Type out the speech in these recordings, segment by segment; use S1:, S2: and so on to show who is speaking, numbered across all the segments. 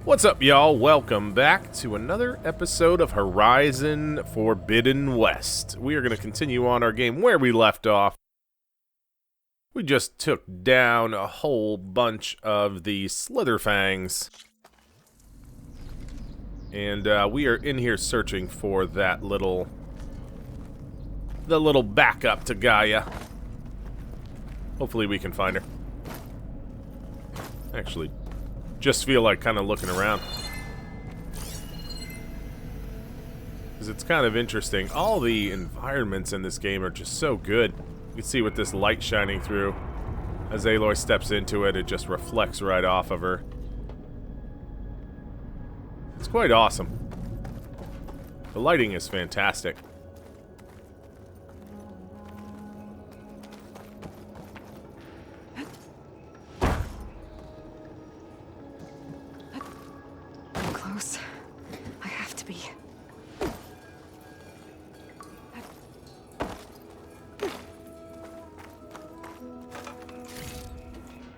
S1: What's up, y'all? Welcome back to another episode of Horizon Forbidden West. We are going to continue on our game where we left off. We just took down a whole bunch of the Slitherfangs. And we are in here searching for that little backup to Gaia. Hopefully we can find her. Actually, just feel like kind of looking around. Because it's kind of interesting. All the environments in this game are just so good. You can see with this light shining through. As Aloy steps into it, it just reflects right off of her. It's quite awesome. The lighting is fantastic.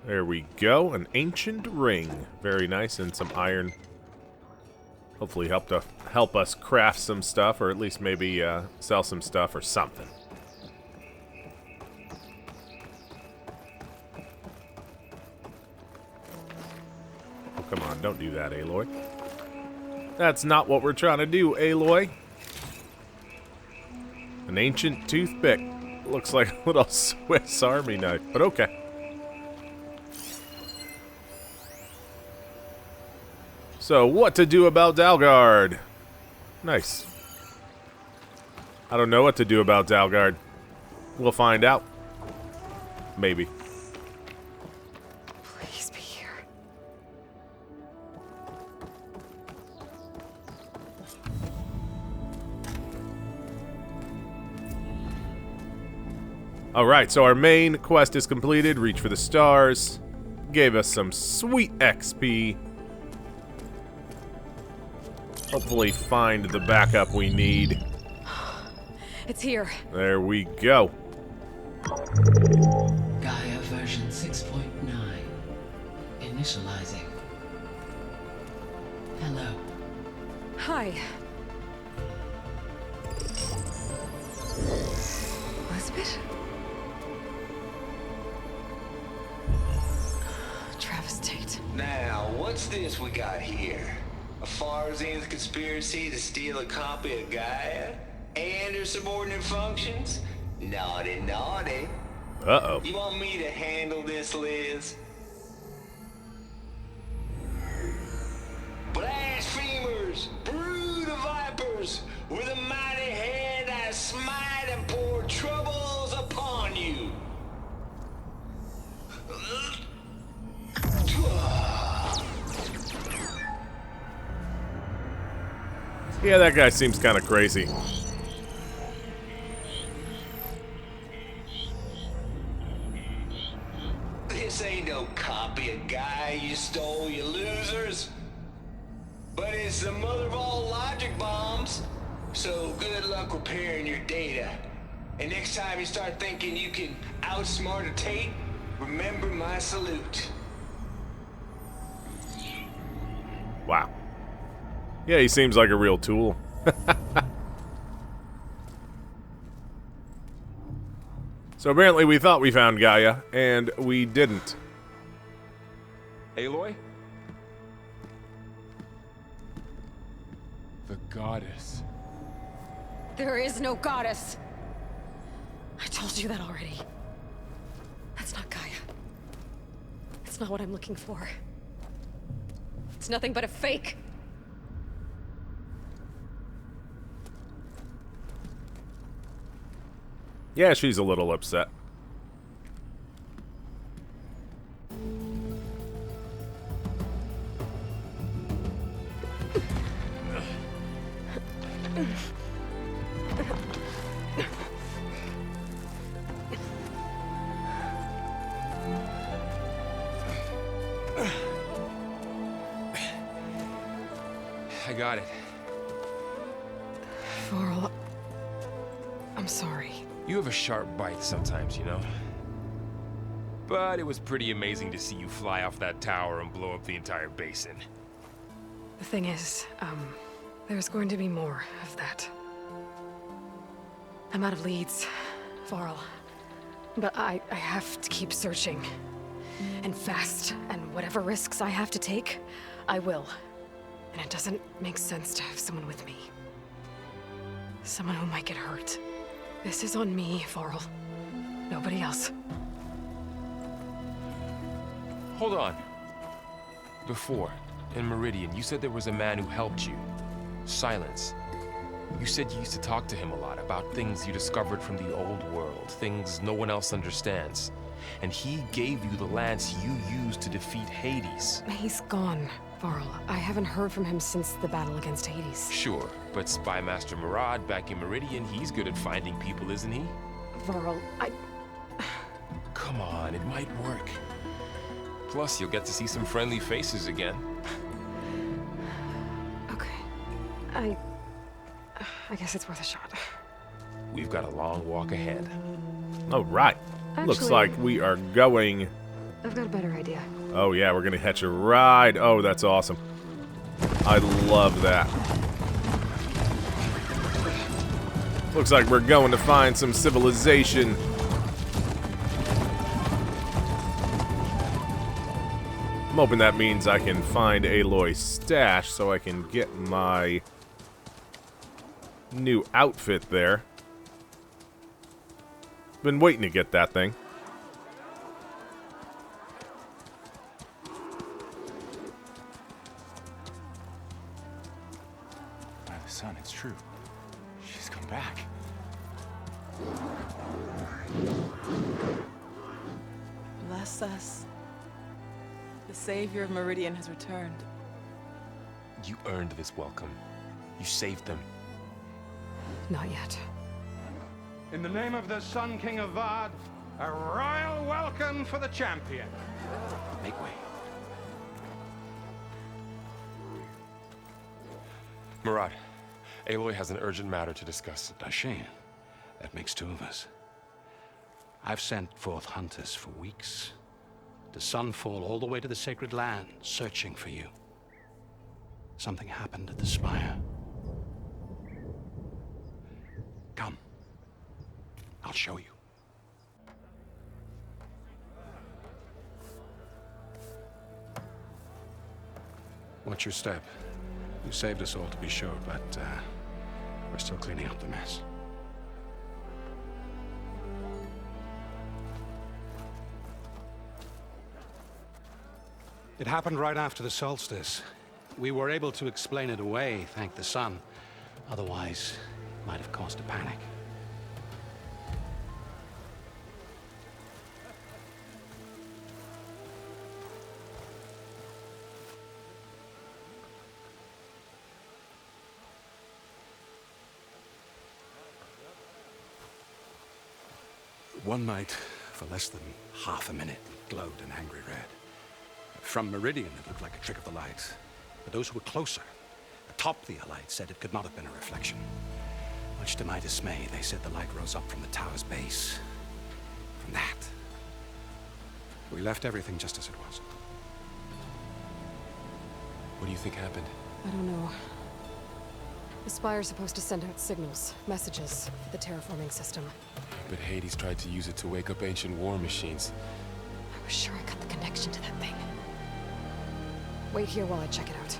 S1: There we go, an ancient ring. Very nice, and some iron. Hopefully help us craft some stuff, or at least maybe sell some stuff or something. Oh, come on, don't do that, Aloy. That's not what we're trying to do, Aloy. An ancient toothpick. Looks like a little Swiss Army knife, but okay. So, what to do about Dalgard? Nice. I don't know what to do about Dalgard. We'll find out. Maybe.
S2: Please be here.
S1: Alright, so our main quest is completed. Reach for the stars. Gave us some sweet XP. Hopefully find the backup we need.
S2: It's here.
S1: There we go.
S3: Gaia version 6.9. Initializing. Hello.
S2: Hi. Elizabeth? Travis Tate.
S4: Now, what's this we got here? A Farzian's conspiracy to steal a copy of Gaia and her subordinate functions? Naughty, naughty.
S1: Uh-oh.
S4: You want me to handle this, Liz? Blasphemers, brood of vipers, with a mighty hand I smite and pour troubles upon you.
S1: Yeah, that guy seems kind of crazy.
S4: This ain't no copy of Gaia you stole, you losers. But it's the mother of all logic bombs. So good luck repairing your data. And next time you start thinking you can outsmart a Tate, remember my salute.
S1: Wow. Yeah, he seems like a real tool. So apparently we thought we found Gaia, and we didn't.
S5: Aloy? The goddess.
S2: There is no goddess. I told you that already. That's not Gaia. It's not what I'm looking for. It's nothing but a fake.
S1: Yeah, she's a little upset.
S5: I got it.
S2: Vorl, I'm sorry.
S5: You have a sharp bite sometimes, you know? But it was pretty amazing to see you fly off that tower and blow up the entire basin.
S2: The thing is, there's going to be more of that. I'm out of leads, Varl. But I have to keep searching. And fast. And whatever risks I have to take, I will. And it doesn't make sense to have someone with me. Someone who might get hurt. This is on me, Varl. Nobody else.
S5: Hold on. Before, in Meridian, you said there was a man who helped you. Sylens. You said you used to talk to him a lot about things you discovered from the old world, things no one else understands. And he gave you the lance you used to defeat Hades.
S2: He's gone, Varl. I haven't heard from him since the battle against Hades.
S5: Sure, but Spy Master Murad back in Meridian, he's good at finding people, isn't he?
S2: Varl,
S5: Come on, it might work. Plus, you'll get to see some friendly faces again.
S2: Okay. I guess it's worth a shot.
S5: We've got a long walk ahead.
S1: All right. Looks
S2: Actually,
S1: like we are going...
S2: I've got a better idea.
S1: Oh, yeah, we're going to hitch a ride. Oh, that's awesome. I love that. Looks like we're going to find some civilization. I'm hoping that means I can find Aloy's stash so I can get my new outfit there. Been waiting to get that thing.
S6: By the sun, it's true. She's come back.
S7: Bless us. The savior of Meridian has returned.
S5: You earned this welcome. You saved them.
S2: Not yet.
S8: In the name of the Sun King of Vard, a royal welcome for the champion.
S6: Make way.
S5: Murad, Aloy has an urgent matter to discuss.
S6: Dashane, that makes two of us. I've sent forth hunters for weeks, to Sunfall all the way to the Sacred Land, searching for you. Something happened at the Spire. Come. I'll show you. Watch your step. You saved us all to be sure, but we're still cleaning up the mess. It happened right after the solstice. We were able to explain it away, thank the sun. Otherwise, it might have caused a panic. One night, for less than half a minute, it glowed an angry red. From Meridian, it looked like a trick of the light. But those who were closer, atop the light, said it could not have been a reflection. Much to my dismay, they said the light rose up from the tower's base. From that, we left everything just as it was.
S5: What do you think happened?
S2: I don't know. The Spire's supposed to send out signals, messages, for the terraforming system.
S5: But Hades tried to use it to wake up ancient war machines.
S2: I was sure I got the connection to that thing. Wait here while I check it out.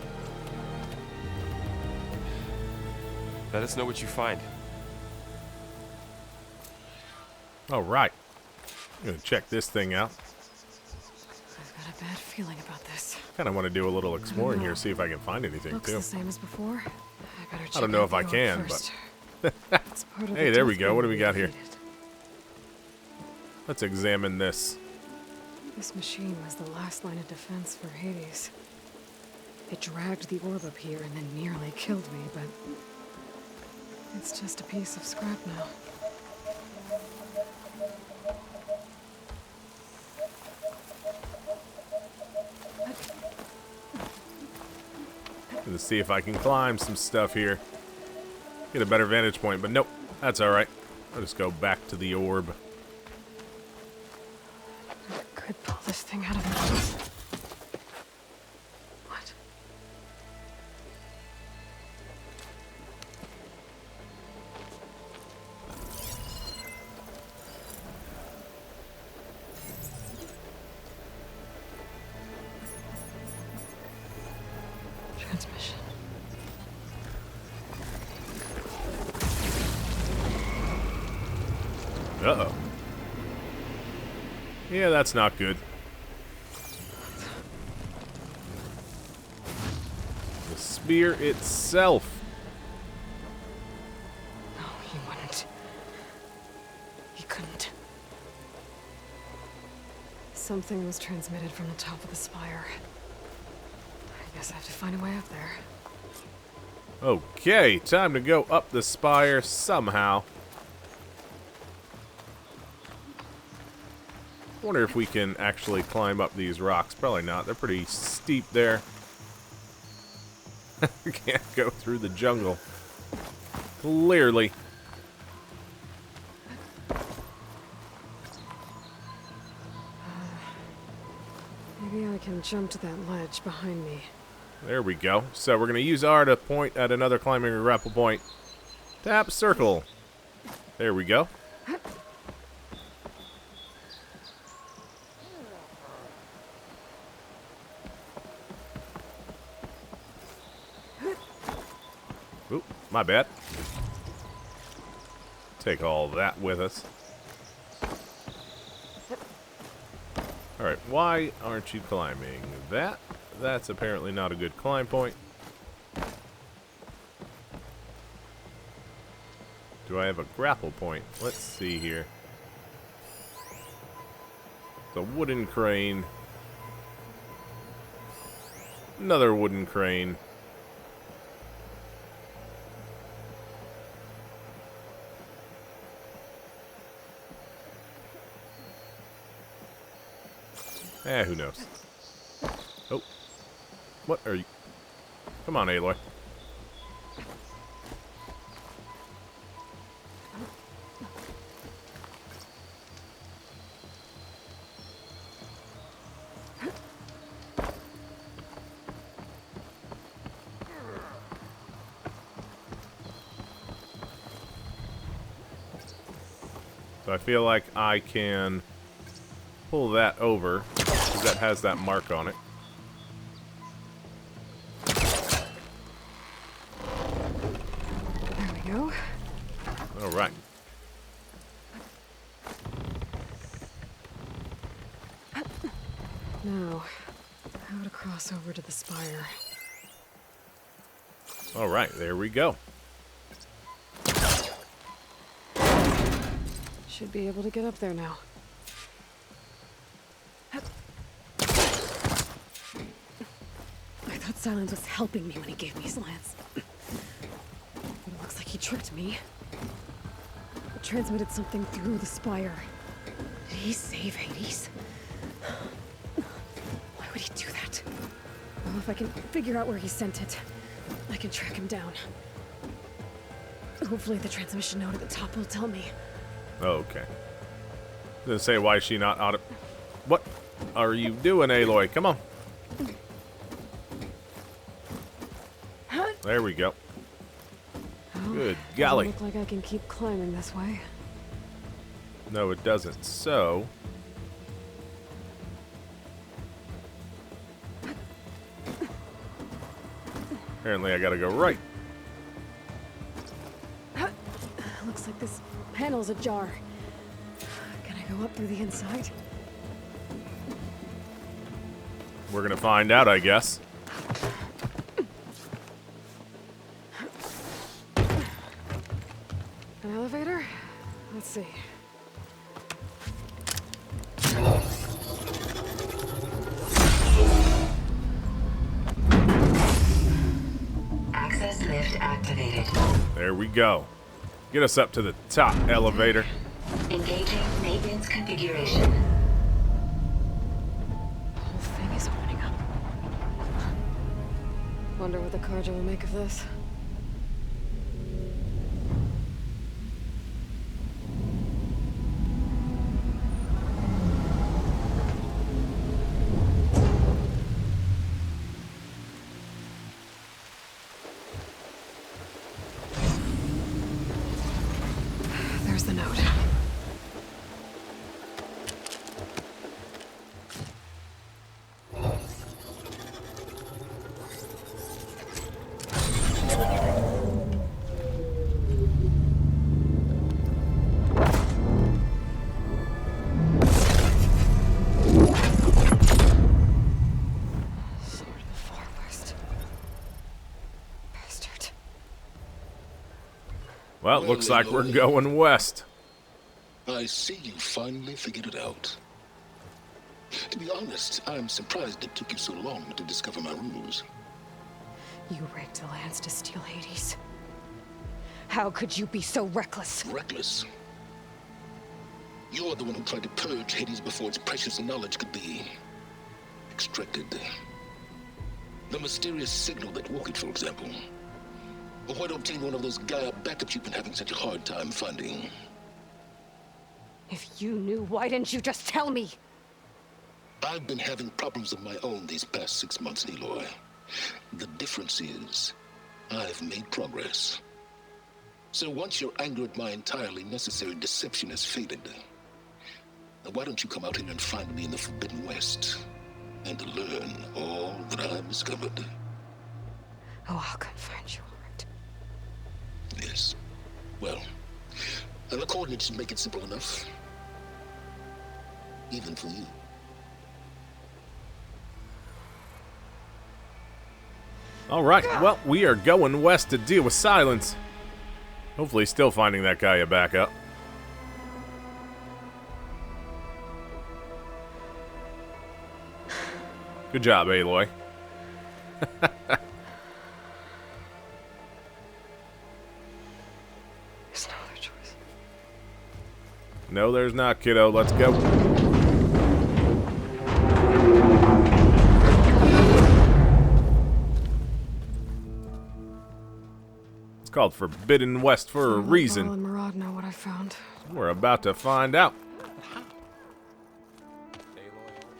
S5: Let us know what you find.
S1: All right. I'm going to check this thing out.
S2: I've got a bad feeling about this.
S1: Kind of want to do a little exploring here, see if I can find anything,
S2: Looks
S1: too.
S2: the same as before. I better check
S1: I don't know
S2: out
S1: if I
S2: the orb
S1: can,
S2: first.
S1: but...
S2: It's part of
S1: Hey,
S2: the
S1: there we
S2: death
S1: go. What do we
S2: we
S1: got here?
S2: defeated.
S1: Let's examine this.
S2: This machine was the last line of defense for Hades. It dragged the orb up here and then nearly killed me, but... it's just a piece of scrap now.
S1: Let's see if I can climb some stuff here. Get a better vantage point, but nope. That's alright. I'll just go back to the orb.
S2: I could pull this thing out of my... What?
S1: Uh-oh. Yeah, that's not good. The spear itself.
S2: No, he wouldn't. He couldn't. Something was transmitted from the top of the spire. I guess I have to find a way up there.
S1: Okay, time to go up the spire somehow. Wonder if we can actually climb up these rocks. Probably not. They're pretty steep there. We can't go through the jungle. Clearly.
S2: Maybe I can jump to that ledge behind me.
S1: There we go. So we're going to use R to point at another climbing or grapple point. Tap circle. There we go. Oop, my bad. Take all that with us. Alright, why aren't you climbing that? That's apparently not a good climb point. Do I have a grapple point? Let's see here. The wooden crane. Another wooden crane. Who knows? Oh. What are you? Come on, Aloy. So I feel like I can pull that over, because that has that mark on it.
S2: There we go.
S1: Alright.
S2: Now, how to cross over to the spire.
S1: Alright, there we go.
S2: Should be able to get up there now. I thought Sylens was helping me when he gave me his lance. But it looks like he tricked me. It transmitted something through the spire. Did he save Hades? Why would he do that? Well, if I can figure out where he sent it, I can track him down. Hopefully the transmission node at the top will tell me.
S1: Oh, okay. I was gonna say, why is she not out of... What are you doing, Aloy? Come on. There we go.
S2: Oh,
S1: Good golly.
S2: doesn't look like I can keep climbing this way.
S1: No, it doesn't. So... apparently I gotta go right.
S2: Looks like this panel's ajar. Can I go up through the inside?
S1: We're gonna find out, I guess.
S2: An elevator? Let's see.
S9: Access lift activated.
S1: There we go. Get us up to the top, elevator.
S9: Engaging maintenance configuration.
S2: The whole thing is opening up. Wonder what the Carja will make of this. There's the note.
S1: Well, it looks like we're going west.
S10: I see you finally figured it out. To be honest, I'm surprised it took you so long to discover my ruse.
S2: You rigged the lands to steal Hades. How could you be so reckless?
S10: Reckless? You're the one who tried to purge Hades before its precious knowledge could be extracted. The mysterious signal that woke it, for example. Or why to obtain one of those Gaia backups you've been having such a hard time finding.
S2: If you knew, why didn't you just tell me?
S10: I've been having problems of my own these past 6 months, Aloy. The difference is, I've made progress. So once your anger at my entirely necessary deception has faded, now why don't you come out here and find me in the Forbidden West, and learn all that I've discovered?
S2: Oh, I'll come find you, all right.
S10: Yes. Well, the coordinates should make it simple enough. Even for you.
S1: All right, well, we are going west to deal with Sylens. Hopefully still finding that guy a backup. Good job, Aloy.
S2: There's no other choice.
S1: No, there's not, kiddo. Let's go. It's called Forbidden West for a reason.
S2: and Murad know what I found.
S1: We're about to find out.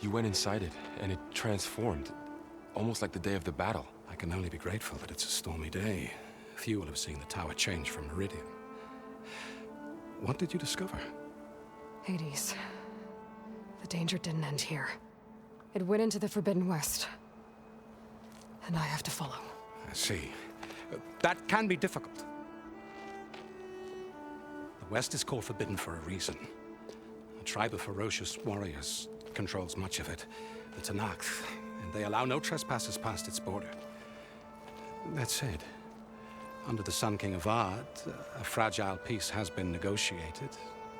S5: You went inside it, and it transformed. Almost like the day of the battle.
S6: I can only be grateful that it's a stormy day. Few will have seen the tower change from Meridian. What did you discover?
S2: Hades. The danger didn't end here. It went into the Forbidden West. And I have to follow.
S6: I see. That can be difficult. The West is called Forbidden for a reason. A tribe of ferocious warriors controls much of it, the Tanakh, and they allow no trespassers past its border. That said, under the Sun King of Ard, a fragile peace has been negotiated,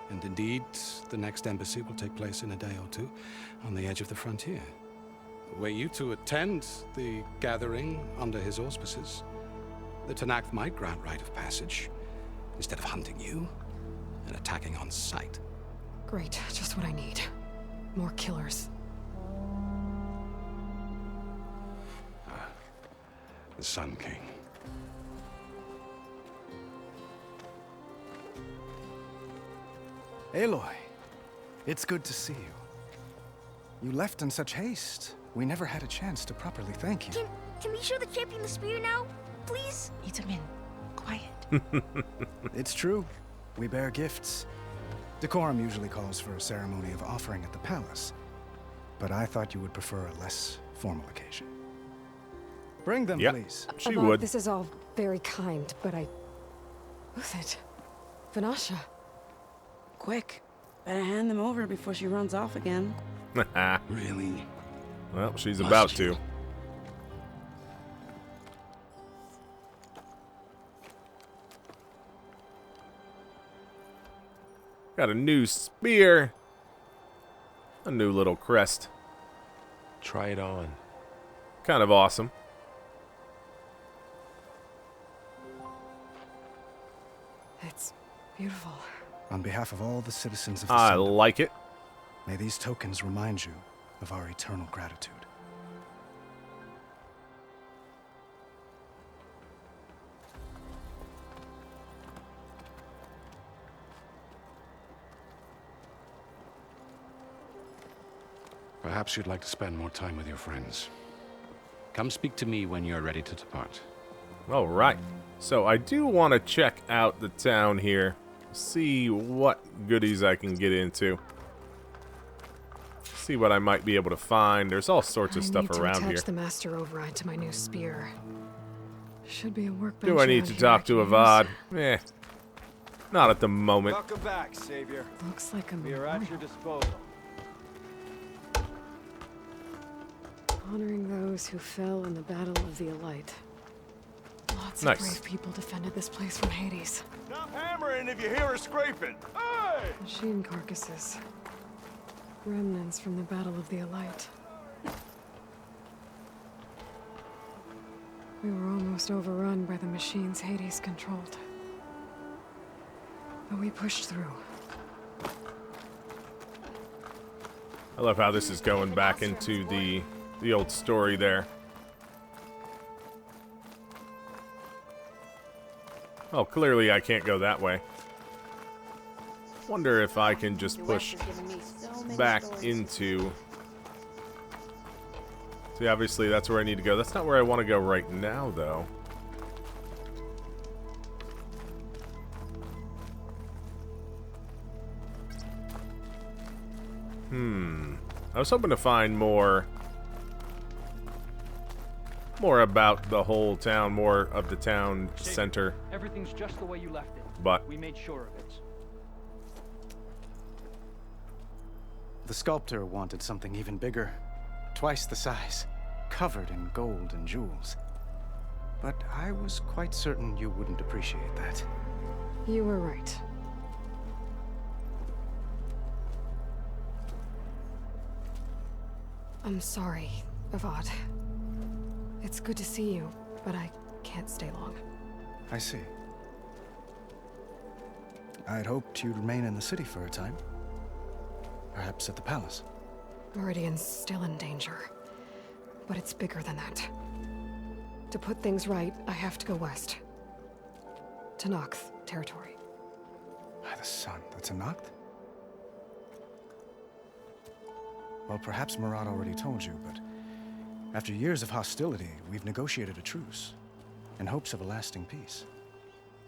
S6: and indeed, the next embassy will take place in a day or two on the edge of the frontier. Were you to attend the gathering under his auspices, the Tanakh might grant right of passage, instead of hunting you and attacking on sight.
S2: Great, just what I need. More killers.
S6: The Sun King.
S11: Aloy, it's good to see you. You left in such haste. We never had a chance to properly thank you.
S12: Can we show the champion the spear now, please?
S7: Itamin, quiet.
S11: It's true. We bear gifts. Decorum usually calls for a ceremony of offering at the palace. But I thought you would prefer a less formal occasion. Bring them, please.
S1: She
S2: Avad,
S1: would.
S2: This is all very kind, but Who's it? Vanasha.
S7: Quick. Better hand them over before she runs off again.
S10: Really?
S1: Well, she's about to. Got a new spear. A new little crest.
S5: Try it on.
S1: Kind of awesome.
S2: It's beautiful.
S11: On behalf of all the citizens of the
S1: I
S11: Kingdom,
S1: like it.
S11: may these tokens remind you of our eternal gratitude.
S6: Perhaps you'd like to spend more time with your friends. Come speak to me when you're ready to depart.
S1: All right. So I do want to check out the town here. See what goodies I can get into. See what I might be able to find. There's all sorts of stuff around
S2: I need to
S1: here.
S2: attach the master override to my new spear. Should be a workbench.
S1: Do I need to talk to Avad? Eh. Not at the moment.
S13: Welcome back, Savior.
S2: Looks like a
S13: We are at your disposal.
S2: Honoring those who fell in the Battle of the Elite. Lots
S1: Nice.
S2: of brave people defended this place from Hades.
S13: Stop hammering if you hear a scraping. Hey!
S2: Machine carcasses. Remnants from the Battle of the Elite. We were almost overrun by the machines Hades controlled. But we pushed through.
S1: I love how this is going back into the old story there. Oh, clearly I can't go that way. Wonder if I can just push back into... See, obviously that's where I need to go. That's not where I want to go right now, though. I was hoping to find more about the whole town, more of the town center.
S14: Everything's just the way you left it.
S1: But
S14: we made sure of it.
S11: The sculptor wanted something even bigger, twice the size, covered in gold and jewels. But I was quite certain you wouldn't appreciate that.
S2: You were right. I'm sorry, Avad. It's good to see you, but I can't stay long.
S11: I see. I'd hoped you'd remain in the city for a time. Perhaps at the palace.
S2: Meridian's still in danger, but it's bigger than that. To put things right, I have to go west. To Noct territory.
S11: By the sun, that's a Noct? Well, perhaps Murad already told you, but after years of hostility, we've negotiated a truce, in hopes of a lasting peace.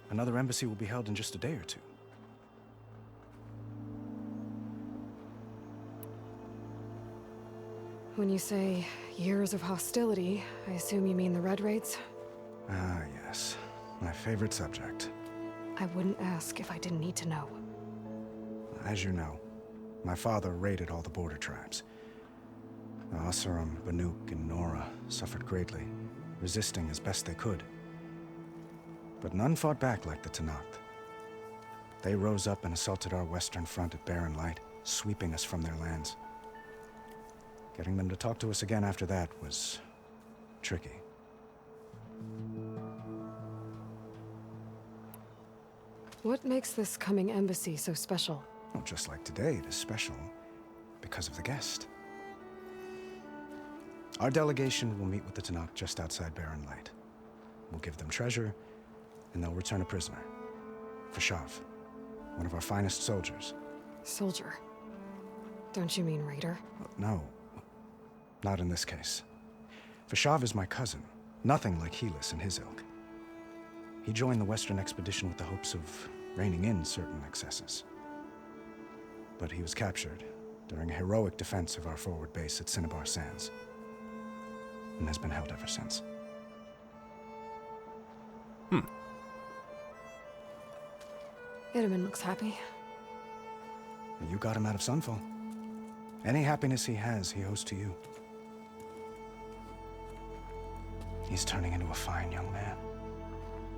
S11: Another embassy will be held in just a day or two.
S2: When you say years of hostility, I assume you mean the Red Raids?
S11: Ah, yes. My favorite subject.
S2: I wouldn't ask if I didn't need to know.
S11: As you know, my father raided all the border tribes. The Asuram, Banuk, and Nora suffered greatly, resisting as best they could. But none fought back like the Tanakh. They rose up and assaulted our western front at Barren Light, sweeping us from their lands. Getting them to talk to us again after that was tricky.
S2: What makes this coming embassy so special?
S11: Well, just like today, it is special because of the guest. Our delegation will meet with the Tanakh just outside Barren Light. We'll give them treasure, and they'll return a prisoner. Fashav, one of our finest soldiers.
S2: Soldier? Don't you mean raider?
S11: No, not in this case. Fashav is my cousin, nothing like Helis and his ilk. He joined the Western expedition with the hopes of reining in certain excesses. But he was captured during a heroic defense of our forward base at Cinnabar Sands, and has been held ever since.
S2: Itaman looks happy.
S11: You got him out of Sunfall. Any happiness he has, he owes to you. He's turning into a fine young man,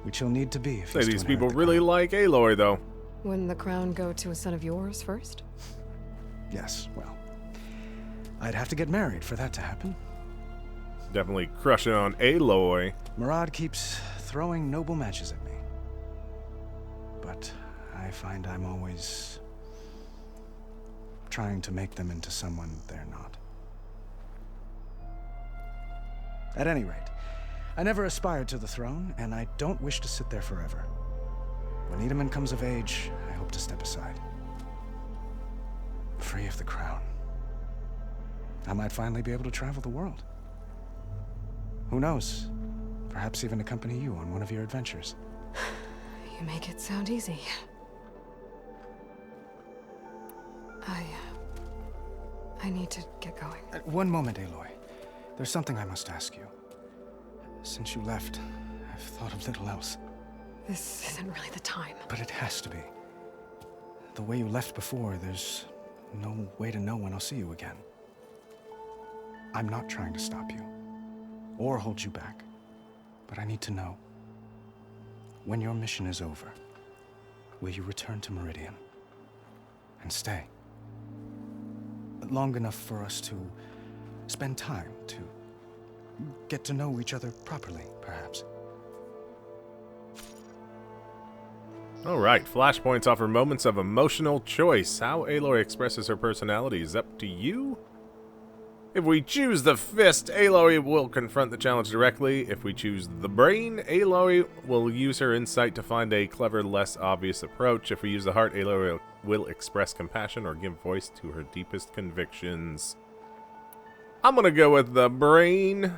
S11: which he'll need to be if he's
S1: these people really like Aloy, though.
S2: Wouldn't the crown go to a son of yours first?
S11: Yes, well, I'd have to get married for that to happen.
S1: Definitely crushing on Aloy.
S11: Murad keeps throwing noble matches at me. But I find I'm always trying to make them into someone they're not. At any rate, I never aspired to the throne, and I don't wish to sit there forever. When Itaman comes of age, I hope to step aside. Free of the crown. I might finally be able to travel the world. Who knows? Perhaps even accompany you on one of your adventures.
S2: You make it sound easy. I need to get going.
S11: One moment, Aloy. There's something I must ask you. Since you left, I've thought of little else.
S2: This isn't really the time.
S11: But it has to be. The way you left before, there's no way to know when I'll see you again. I'm not trying to stop you, or hold you back, but I need to know. when your mission is over, will you return to Meridian and stay? Long enough for us to spend time, to get to know each other properly, perhaps.
S1: Alright, flashpoints offer moments of emotional choice. How Aloy expresses her personality is up to you. If we choose the fist, Aloy will confront the challenge directly. If we choose the brain, Aloy will use her insight to find a clever, less obvious approach. If we use the heart, Aloy will express compassion or give voice to her deepest convictions. I'm gonna go with the brain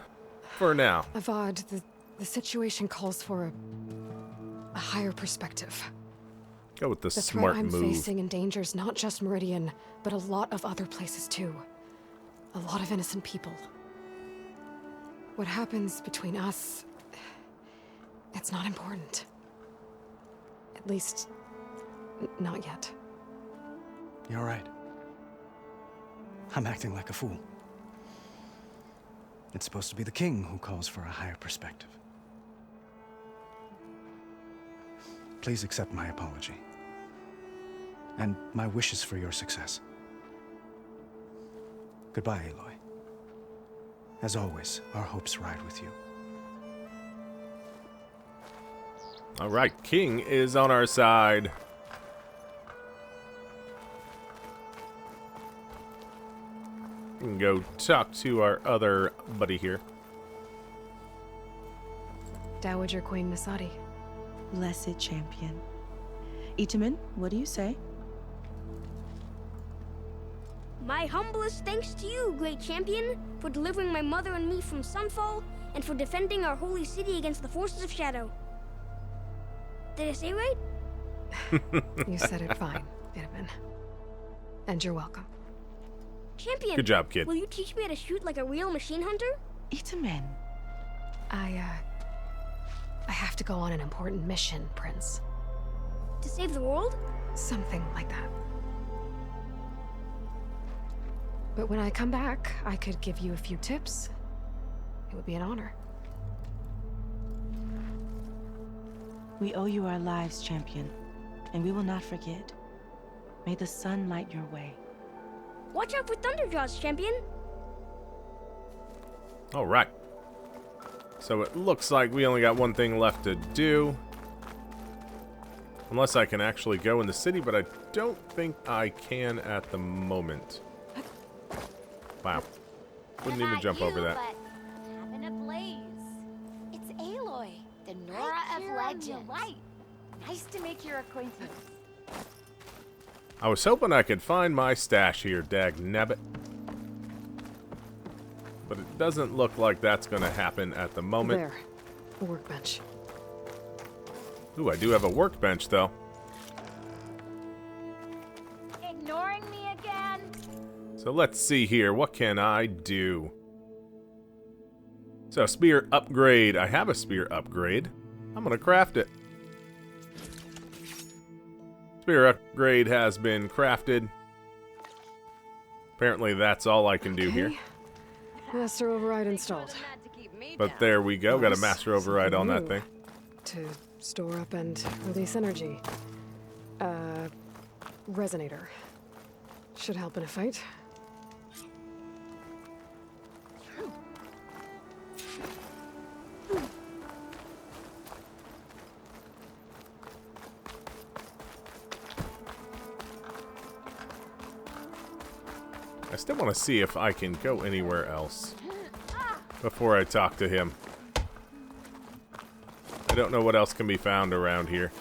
S1: for now.
S2: Avad, the situation calls for a higher perspective.
S1: Go with the
S2: threat
S1: smart
S2: I'm
S1: move.
S2: facing endangers not just Meridian, but a lot of other places too. A lot of innocent people. What happens between us, it's not important. At least, not yet.
S11: You're right. I'm acting like a fool. It's supposed to be the king who calls for a higher perspective. Please accept my apology. And my wishes for your success. Goodbye, Aloy. As always, our hopes ride with you.
S1: Alright, King is on our side. We can go talk to our other buddy here.
S2: Dowager Queen Nasadi.
S15: Blessed champion. Itamen, what do you say?
S12: My humblest thanks to you, great champion, for delivering my mother and me from Sunfall, and for defending our holy city against the forces of Shadow. Did I say right?
S2: You said it fine, Itamen. And you're welcome.
S12: Champion!
S1: Good job, kid.
S12: Will you teach me how to shoot like a real machine hunter?
S15: Itamen.
S2: I have to go on an important mission, Prince.
S12: To save the world?
S2: Something like that. But when I come back, I could give you a few tips. It would be an honor.
S15: We owe you our lives, champion, and we will not forget. May the sun light your way.
S12: Watch out for Thunderjaws, champion!
S1: Alright. So it looks like we only got one thing left to do. Unless I can actually go in the city, but I don't think I can at the moment. Wow. Wouldn't even jump over that.
S16: Having a blaze. It's Aloy, the Nora of Legend. Nice to make your acquaintance.
S1: I was hoping I could find my stash here, dagnabbit. But it doesn't look like that's going to happen at the moment.
S2: There. A workbench.
S1: Ooh, I do have a workbench, though.
S16: Ignoring me again?
S1: So let's see here. What can I do? So, spear upgrade. I have a spear upgrade. I'm going to craft it. Spear upgrade has been crafted. Apparently that's all I can do here.
S2: Master override installed.
S1: But there we go. Got a master override on that thing.
S2: To store up and release energy. Resonator. Should help in a fight.
S1: I still want to see if I can go anywhere else before I talk to him. I don't know what else can be found around here.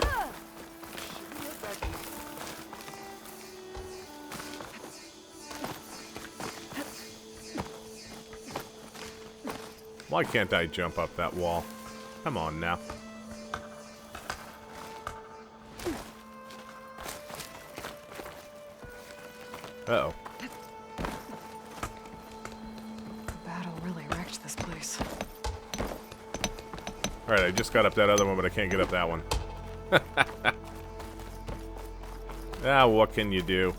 S1: Why can't I jump up that wall? Come on now. Uh-oh. Alright, I just got up that other one, but I can't get up that one. Ah, what can you do?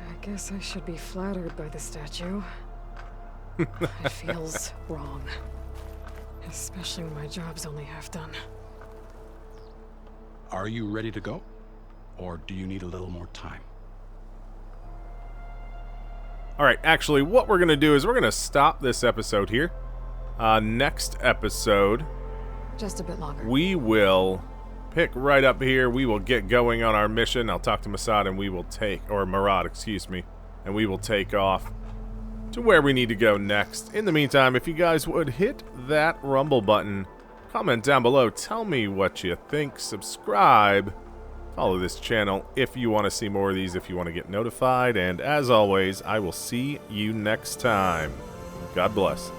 S2: I guess I should be flattered by the statue. It feels wrong. Especially when my job's only half done.
S6: Are you ready to go? Or do you need a little more time?
S1: Alright, actually, what we're going to do is we're going to stop this episode here. Next episode,
S2: just a bit longer.
S1: We will pick right up here. We will get going on our mission. I'll talk to Masad and we will take, or Murad, excuse me, and we will take off to where we need to go next. In the meantime, if you guys would hit that rumble button, comment down below, tell me what you think, subscribe, follow this channel if you want to see more of these, if you want to get notified, and as always, I will see you next time. God bless.